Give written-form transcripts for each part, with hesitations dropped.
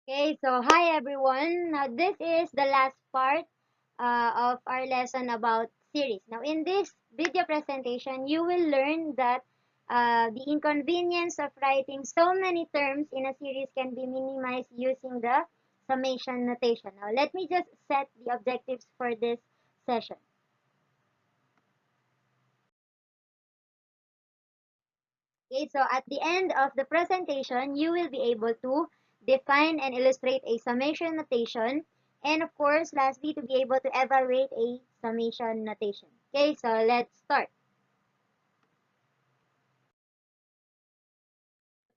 Okay, so hi everyone. Now this is the last part of our lesson about series. Now in this video presentation, you will learn that the inconvenience of writing so many terms in a series can be minimized using the summation notation. Now let me just set the objectives for this session. Okay, so at the end of the presentation, you will be able to define and illustrate a summation notation, and of course, lastly, to be able to evaluate a summation notation. Okay, so let's start.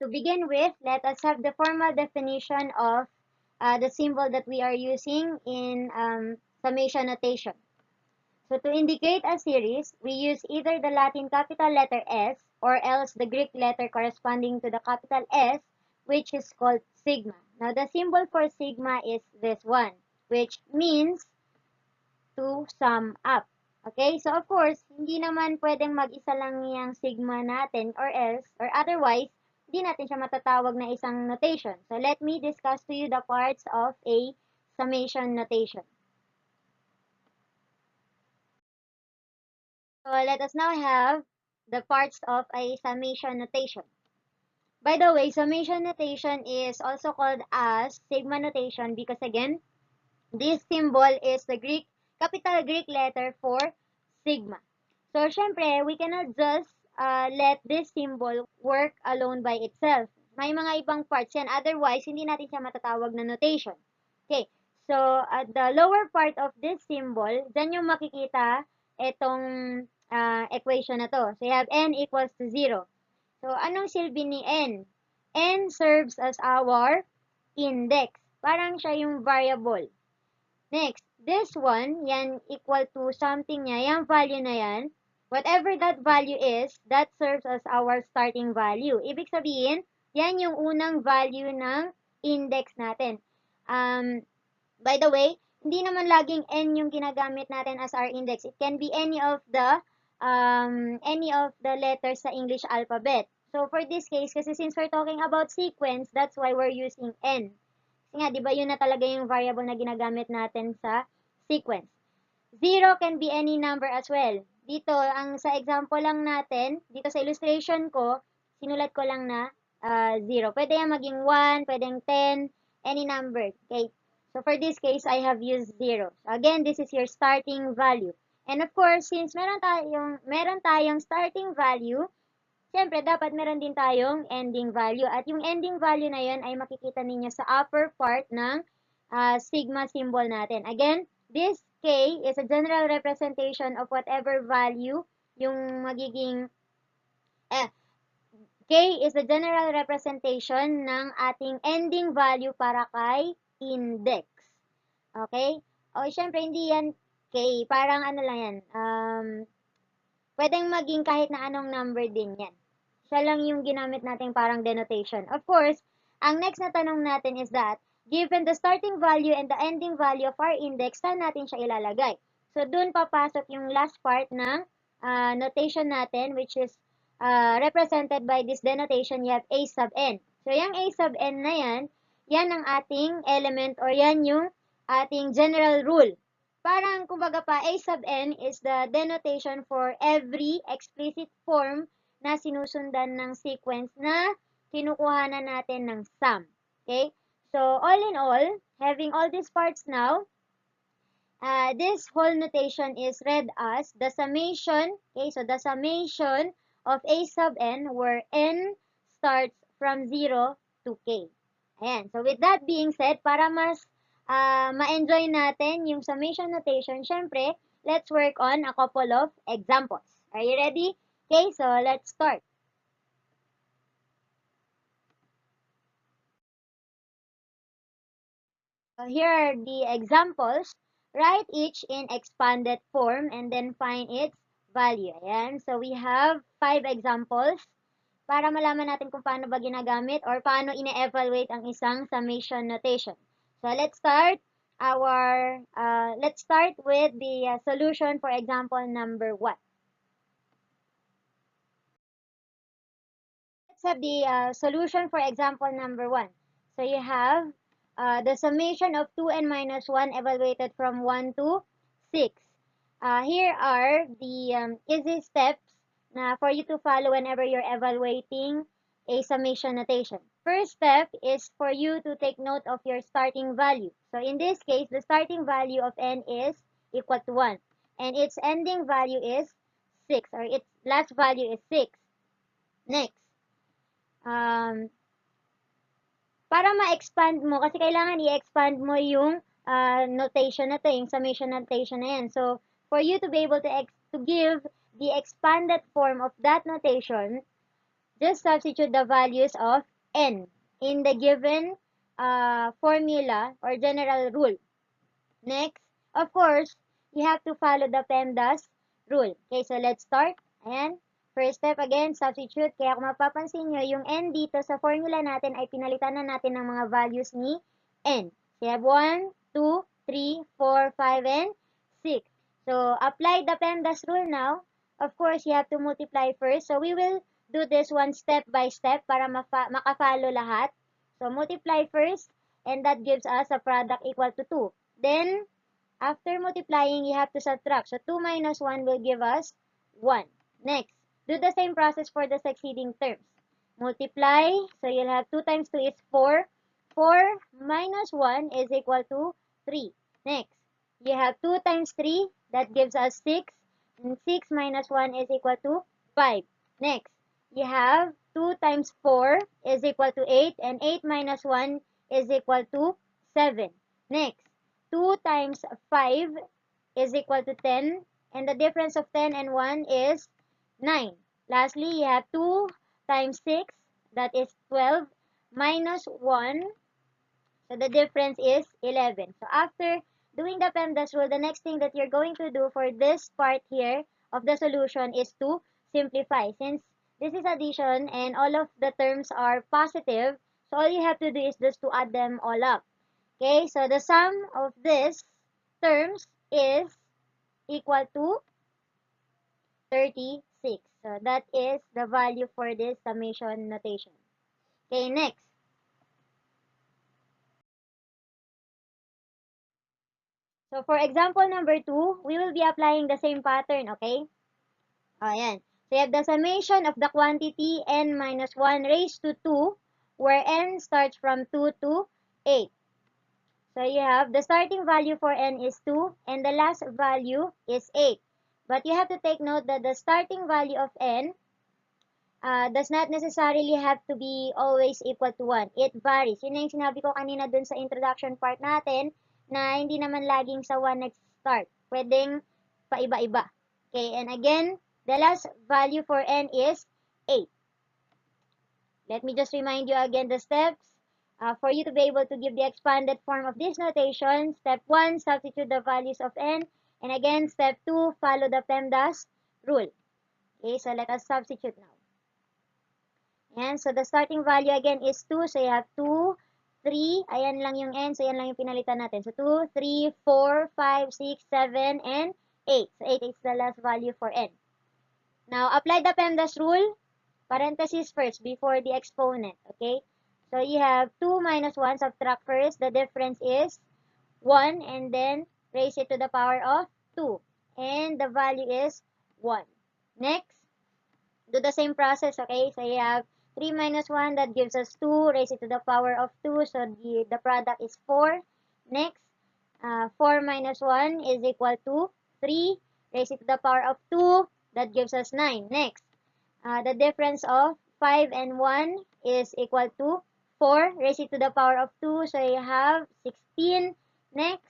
To begin with, let us have the formal definition of the symbol that we are using in summation notation. So to indicate a series, we use either the Latin capital letter S or else the Greek letter corresponding to the capital S, which is called sigma. Now the symbol for sigma is this one, which means to sum up. Okay, so of course, hindi naman pwedeng mag-isa lang yung sigma natin or else, or otherwise, hindi natin siya matatawag na isang notation. So let me discuss to you the parts of a summation notation. So let us now have the parts of a summation notation. By the way, summation notation is also called as sigma notation because again, this symbol is the capital Greek letter for sigma. So syempre, we cannot just let this symbol work alone by itself. May mga ibang parts yan. Otherwise, hindi natin siya matatawag na notation. Okay. So, at the lower part of this symbol, dyan yung makikita itong equation na to. So, you have n equals to 0. So, anong silbi ni n? N serves as our index. Parang siya yung variable. Next, this one, yan equal to something niya, yung value na yan, whatever that value is, that serves as our starting value. Ibig sabihin, yan yung unang value ng index natin. By the way, hindi naman laging n yung ginagamit natin as our index. It can be any of the letters sa English alphabet. So for this case, kasi since we're talking about sequence, that's why we're using n. Kasi nga, di ba yun na talaga yung variable na ginagamit natin sa sequence. 0 can be any number as well. Dito, sa example lang natin, dito sa illustration ko, sinulat ko lang na 0. Pwede yan maging 1, pwedeng 10, any number. Okay? So for this case, I have used 0. So again, this is your starting value. And of course, since meron tayong starting value, siyempre, dapat meron din tayong ending value. At yung ending value na yun ay makikita ninyo sa upper part ng sigma symbol natin. Again, this K is a general representation of whatever value yung magiging eh, K is a general representation ng ating ending value para kay index. Okay? O, syempre, hindi yan K. Parang ano lang yan. Pwedeng maging kahit na anong number din yan. Siya lang yung ginamit nating parang denotation. Of course, ang next na tanong natin is that, given the starting value and the ending value of our index, saan natin siya ilalagay? So, dun papasok yung last part ng notation natin, which is represented by this denotation, you have a sub n. So, yung a sub n na yan, yan ang ating element or yan yung ating general rule. Parang, kumbaga pa, a sub n is the denotation for every explicit form na sinusundan ng sequence na kinukuhanan natin ng sum. Okay? So, all in all, having all these parts now, this whole notation is read as the summation, okay, so the summation of a sub n where n starts from 0 to k. Ayan, so with that being said, para mas ma-enjoy natin yung summation notation, syempre, let's work on a couple of examples. Are you ready? Okay, so let's start. So here are the examples. Write each in expanded form and then find its value. Ayan. So we have 5 examples para malaman natin kung paano ba ginagamit or paano ine-evaluate ang isang summation notation. So let's start with the solution for example number 1. Let's have the solution for example number 1. So you have the summation of 2n minus 1 evaluated from 1 to 6. Here are the easy steps na for you to follow whenever you're evaluating a summation notation. First step is for you to take note of your starting value. So in this case, the starting value of n is equal to 1. And its ending value is 6, or its last value is 6. Next, um, para ma-expand mo, kasi kailangan i-expand mo yung notation na to, yung summation notation na yan. So, for you to be able to give the expanded form of that notation, just substitute the values of n in the given formula or general rule. Next, of course, you have to follow the PEMDAS rule. Okay, so let's start. Ayan. First step, again, substitute. Kaya kung mapapansin nyo, yung n dito sa formula natin ay pinalitan na natin ng mga values ni n. So, you have 1, 2, 3, 4, 5, and 6. So, apply the PEMDAS rule now. Of course, you have to multiply first. So, we will do this one step by step para makafollow lahat. So, multiply first, and that gives us a product equal to 2. Then, after multiplying, you have to subtract. So, 2 minus 1 will give us 1. Next, do the same process for the succeeding terms. Multiply. So, you'll have 2 times 2 is 4. 4 minus 1 is equal to 3. Next, you have 2 times 3. That gives us 6. And 6 minus 1 is equal to 5. Next, you have 2 times 4 is equal to 8. And 8 minus 1 is equal to 7. Next, 2 times 5 is equal to 10, and the difference of 10 and 1 is 9. Lastly, you have 2 times 6, that is 12, minus 1, so the difference is 11. So after doing the PEMDAS rule, the next thing that you're going to do for this part here of the solution is to simplify. Since this is addition and all of the terms are positive, so all you have to do is just to add them all up. Okay, so the sum of these terms is equal to 36. So that is the value for this summation notation. Okay, next. So for example number 2, we will be applying the same pattern, okay? Ayan. So you have the summation of the quantity n minus 1 raised to 2, where n starts from 2 to 8. So you have the starting value for n is 2 and the last value is 8. But you have to take note that the starting value of n does not necessarily have to be always equal to 1. It varies. Yun na yung sinabi ko kanina dun sa introduction part natin na hindi naman laging sa 1 nag-start. Pwedeng paiba-iba. Okay, and again, the last value for n is 8. Let me just remind you again the steps. For you to be able to give the expanded form of this notation, step 1, substitute the values of n. And again, step 2, follow the PEMDAS rule. Okay, so let us substitute now. And so the starting value again is 2. So you have 2, 3. Ayan lang yung n. So yan lang yung pinalitan natin. So 2, 3, 4, 5, 6, 7, and 8. So 8 is the last value for n. Now, apply the PEMDAS rule. Parenthesis first before the exponent. Okay? So you have 2 minus 1, subtract first. The difference is 1 and then raise it to the power of 2. And the value is 1. Next, do the same process. Okay? So you have 3 minus 1, that gives us 2. Raise it to the power of 2. So the product is 4. Next, 4 minus 1 is equal to 3. Raise it to the power of 2. That gives us 9. Next, the difference of 5 and 1 is equal to 4. Raise it to the power of 2. So you have 16. Next,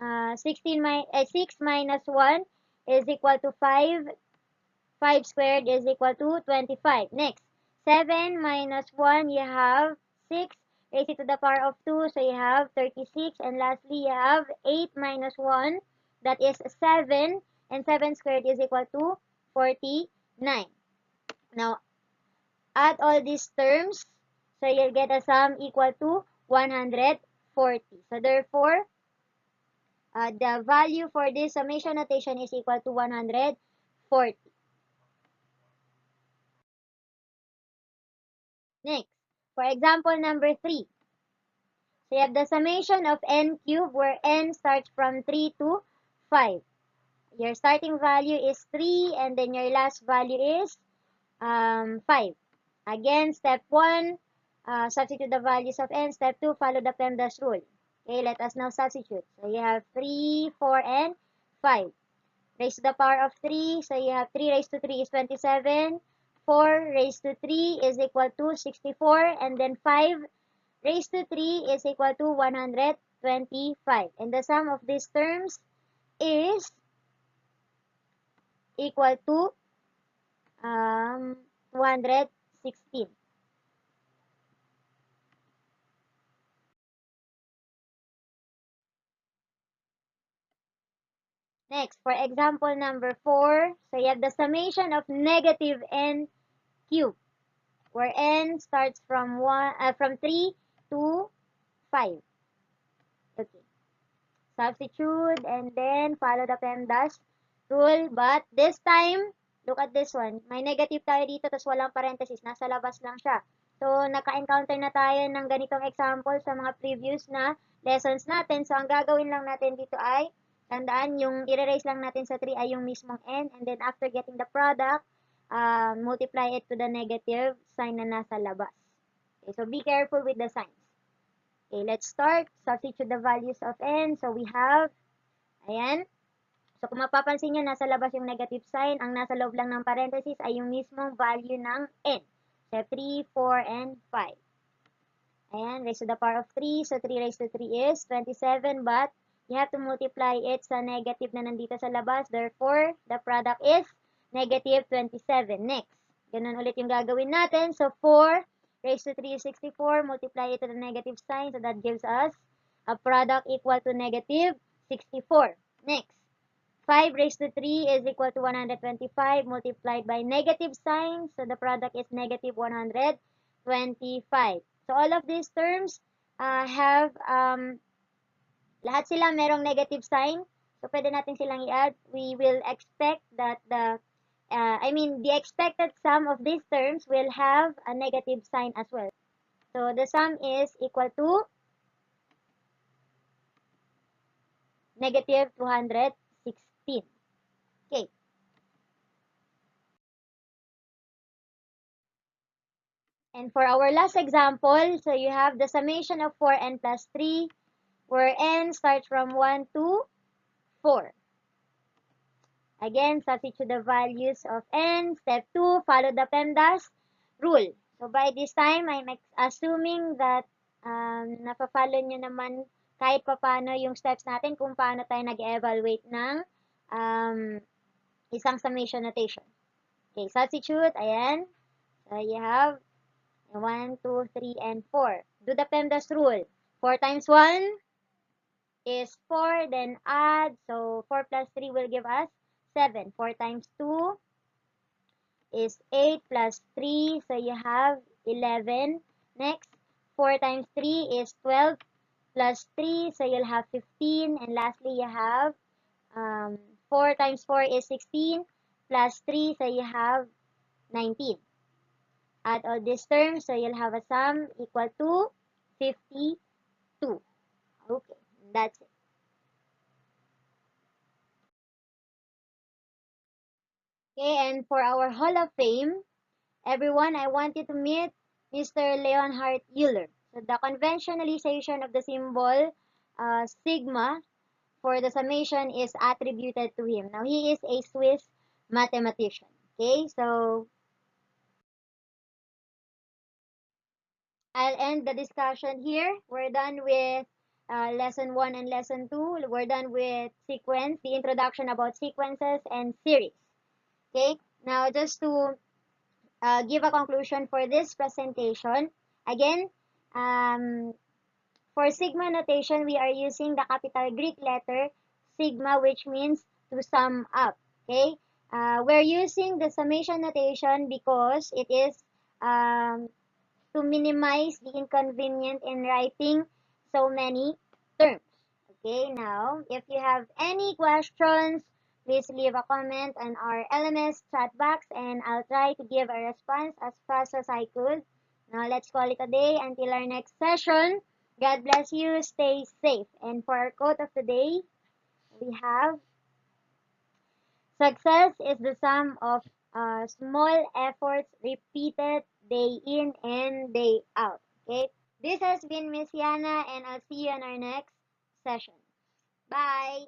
6 minus 1 is equal to 5. 5 squared is equal to 25. Next, 7 minus 1, you have 6. Raise it to the power of 2. So you have 36. And lastly, you have 8 minus 1. That is 7. And 7 squared is equal to 49. Now, add all these terms, so you'll get a sum equal to 140. So therefore, the value for this summation notation is equal to 140. Next, for example number 3. So you have the summation of n cubed where n starts from 3 to 5. Your starting value is 3 and then your last value is 5. Again, step 1, substitute the values of n. Step 2, follow the PEMDAS rule. Okay, let us now substitute. So you have 3, 4, and 5. Raised to the power of 3, so you have 3 raised to 3 is 27. 4 raised to 3 is equal to 64. And then 5 raised to 3 is equal to 125. And the sum of these terms is equal to 216. Next, for example number 4, so you have the summation of negative n cubed, where n starts from 3 to 5. Okay. Substitute and then follow the PEMDAS rule. But this time, look at this one. May negative tayo dito, tapos walang parenthesis. Nasa labas lang siya. So, naka-encounter na tayo ng ganitong example sa mga previous na lessons natin. So, ang gagawin lang natin dito ay, tandaan, yung i-erase lang natin sa 3 ay yung mismong n. And then, after getting the product, multiply it to the negative sign na nasa labas. Okay, so, be careful with the signs. Okay, let's start. Substitute the values of n. So, we have, ayan. So, kung mapapansin nyo, nasa labas yung negative sign. Ang nasa loob lang ng parenthesis ay yung mismong value ng n. So, 3, 4, and 5. Ayan, raised to the power of 3. So, 3 raised to 3 is 27. But, you have to multiply it sa negative na nandito sa labas. Therefore, the product is negative 27. Next, ganun ulit yung gagawin natin. So, 4 raised to 3 is 64. Multiply it to the negative sign. So, that gives us a product equal to negative 64. Next, 5 raised to 3 is equal to 125 multiplied by negative sign. So, the product is negative 125. So, all of these terms have, lahat sila merong negative sign. So, pwede natin silang i-add. We will expect that the expected sum of these terms will have a negative sign as well. So, the sum is equal to negative 216. Okay. And for our last example, so you have the summation of 4n plus 3, where n starts from 1 to 4. Again, substitute the values of n. Step 2, follow the PEMDAS rule. So, by this time, I'm assuming that napafollow nyo naman kahit papano yung steps natin kung paano tayo nag-evaluate ng isang summation notation. Okay, substitute, ayan. So, you have 1, 2, 3, and 4. Do the PEMDAS rule. 4 times 1 is 4, then add. So, 4 plus 3 will give us 7. 4 times 2 is 8 plus 3. So, you have 11. Next, 4 times 3 is 12 plus 3. So, you'll have 15. And lastly, you have 4 times 4 is 16 plus 3. So, you have 19. Add all these terms. So, you'll have a sum equal to 52. Okay, that's it. Okay, and for our Hall of Fame, everyone, I want you to meet Mr. Leonhard Euler. So the conventionalization of the symbol sigma for the summation is attributed to him. Now, he is a Swiss mathematician. Okay, so I'll end the discussion here. We're done with lesson 1 and lesson 2. We're done with sequence, the introduction about sequences and series. Okay, now just to give a conclusion for this presentation. Again, for sigma notation, we are using the capital Greek letter sigma, which means to sum up. Okay, we're using the summation notation because it is to minimize the inconvenience in writing so many terms. Okay, now, if you have any questions, please leave a comment on our LMS chat box and I'll try to give a response as fast as I could. Now, let's call it a day until our next session. God bless you. Stay safe. And for our quote of the day, we have success is the sum of small efforts repeated day in and day out. Okay? This has been Miss Yana, and I'll see you in our next session. Bye.